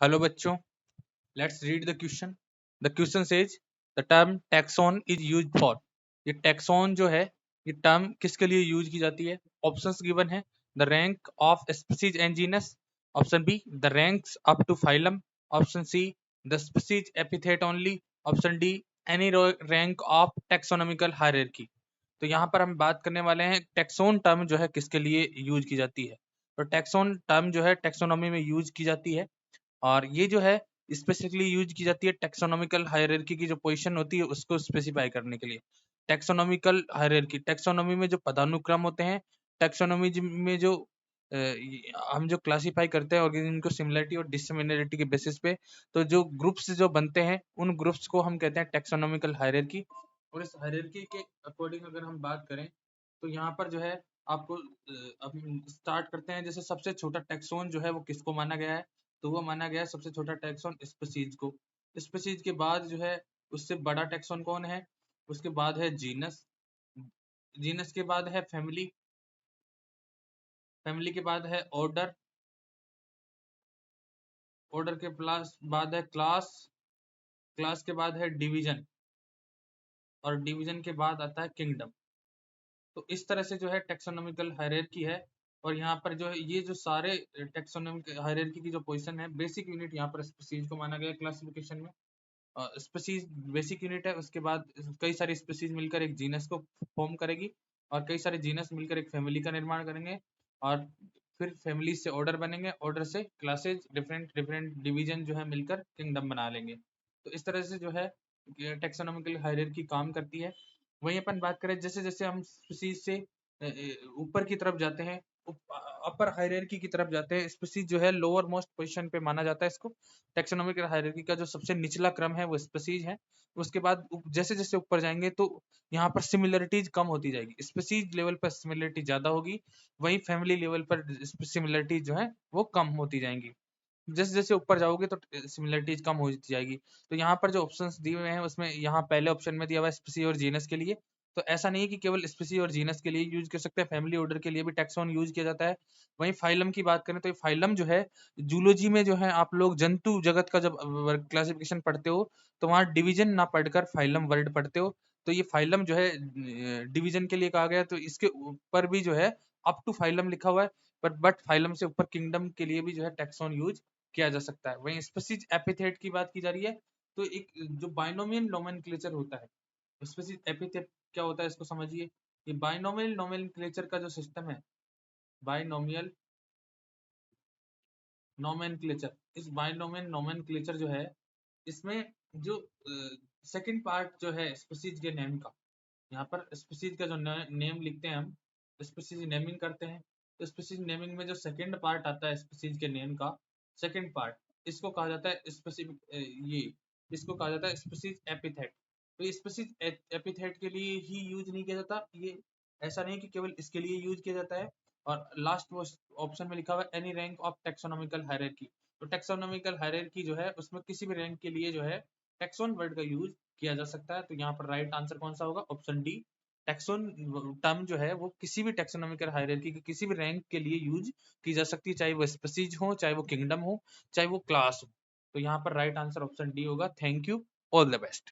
Hello बच्चों, let's read the question. The question says the term taxon is used for. ये taxon जो है, ये टर्म किसके लिए यूज की जाती है? ऑप्शंस गिवन है। The rank of species and genus. Option B the ranks up to phylum. Option C the species epithet only. Option D any rank of taxonomical hierarchy. तो यहाँ पर हम बात करने वाले हैं टैक्सोन टर्म जो है किसके लिए यूज की जाती है। तो टैक्सोन टर्म जो है टैक्सोनॉमी में यूज की जाती है, और ये जो है स्पेसिफिकली यूज की जाती है टैक्सोनॉमिकल हायरार्की की जो पोजीशन होती है उसको स्पेसिफाई करने के लिए। टैक्सोनॉमिकल हायरार्की, टैक्सोनॉमी में जो पदानुक्रम होते हैं, टैक्सोनॉमी में जो हम जो क्लासिफाई करते हैं ऑर्गेनिज्म को सिमिलरिटी और डिसिमिलरिटी के बेसिस पे, तो जो ग्रुप्स जो बनते हैं उन ग्रुप्स को हम कहते हैं टैक्सोनॉमिकल हायरार्की। और इस हायरार्की के अकॉर्डिंग अगर हम बात करें तो यहाँ पर जो है आपको अब स्टार्ट करते हैं। जैसे सबसे छोटा टैक्सोन जो है वो किसको माना गया है? तो वो माना गया है सबसे छोटा टैक्सॉन स्पीसीज को। स्पीसीज के बाद जो है उससे बड़ा टैक्सॉन कौन है? उसके बाद है जीनस। जीनस के बाद है फैमिली। फैमिली के बाद है ऑर्डर। ऑर्डर के प्लस बाद है क्लास। क्लास के बाद है डिवीजन। और डिवीजन के बाद आता है किंगडम। तो इस तरह से जो है टैक्सोनॉमिकल हायरार्की है। और यहाँ पर जो है ये जो सारे टैक्सोनॉमिक हायरार्की की जो पोजीशन है, बेसिक यूनिट यहाँ पर स्पीसीज को माना गया क्लासिफिकेशन में। स्पीसीज बेसिक यूनिट है, उसके बाद कई सारी स्पीसीज मिलकर एक जीनस को फॉर्म करेगी, और कई सारे जीनस मिलकर एक फैमिली का निर्माण करेंगे, और फिर फैमिली से ऑर्डर बनेंगे, ऑर्डर से क्लासेज, डिफरेंट डिफरेंट डिवीजन जो है मिलकर किंगडम बना लेंगे। तो इस तरह से जो है टेक्सोनॉमिकल हायरार्की काम करती है। वहीं अपन बात करें जैसे जैसे हम स्पीसीज से ऊपर की तरफ जाते हैं, अपर हायरार्की की तरफ जाते हैं, स्पीसीज जो है लोअर मोस्ट पोजीशन पे माना जाता है इसको। टैक्सोनॉमिकल हायरार्की का जो सबसे निचला क्रम है वो स्पीसीज है। उसके बाद जैसे जैसे ऊपर जाएंगे तो यहाँ पर सिमिलरिटीज कम होती जाएगी, स्पीसीज लेवल पर सिमिलरिटी ज्यादा होगी, वहीं फैमिली लेवल पर सिमिलरिटीज जो है वो कम होती जाएंगी। जैसे जैसे ऊपर जाओगे तो सिमिलरिटीज कम होती जाएगी। तो यहाँ पर जो ऑप्शंस दिए हुए हैं उसमें यहाँ पहले ऑप्शन में दिया हुआ है स्पीसी और जीनस के लिए। तो ऐसा नहीं है कि केवल स्पीसी और जीनस के लिए यूज कर सकते हैं, फैमिली ऑर्डर के लिए भी टैक्सॉन यूज किया जाता है। वहीं फाइलम की बात करें तो फाइलम जो है जूलॉजी में जो है आप लोग जंतु जगत का जब क्लासिफिकेशन पढ़ते हो तो वहाँ डिवीजन ना पढ़कर फाइलम वर्ड पढ़ते हो। तो ये फाइलम जो है डिवीजन के लिए कहा गया, तो इसके ऊपर भी जो है अप टू फाइलम लिखा हुआ है, पर बट फाइलम से ऊपर किंगडम के लिए भी जो है टैक्सॉन यूज किया जा सकता है। वहीं स्पीसीज एपिथेट की बात की जा रही है, तो एक जो बाइनोमियल नोमेनक्लेचर होता है, स्पीसीज एपिथेट क्या होता है इसको समझिए। ये बाइनोमियल नोमेनक्लेचर का जो सिस्टम है, बाइनोमियल नोमेनक्लेचर, इस बाइनोमियल नोमेनक्लेचर जो है इसमें जो सेकंड पार्ट जो है स्पीसीज के नेम का, यहाँ पर स्पीसीज का जो नेम लिखते हैं हम, स्पीसीज नेमिंग करते हैं, तो स्पीसीज नेमिंग में जो सेकंड पार्ट आता है स्पीसीज के नेम का, सेकंड पार्ट, इसको कहा जाता है स्पेसिफिक, ये इसको कहा जाता है स्पीसीज एपिथेट। तो ये स्पीसीज एपिथेट के लिए ही यूज नहीं किया जाता, ये ऐसा नहीं कि केवल इसके लिए यूज किया जाता है। और लास्ट वो ऑप्शन में लिखा हुआ है any rank of taxonomical hierarchy. तो टैक्सोनॉमिकल हायरार्की जो है उसमें किसी भी रैंक के लिए जो है टैक्सोन वर्ड का यूज किया जा सकता है। तो यहाँ पर राइट आंसर कौन सा होगा? Option D. टैक्सोन टर्म जो है वो किसी भी टैक्सोनॉमिकल हायरार्की के किसी भी रैंक के लिए यूज की जा सकती है, चाहे वो स्पीसीज हो, चाहे वो किंगडम हो, चाहे वो क्लास हो। तो यहाँ पर राइट आंसर ऑप्शन डी होगा। Thank you, all the best.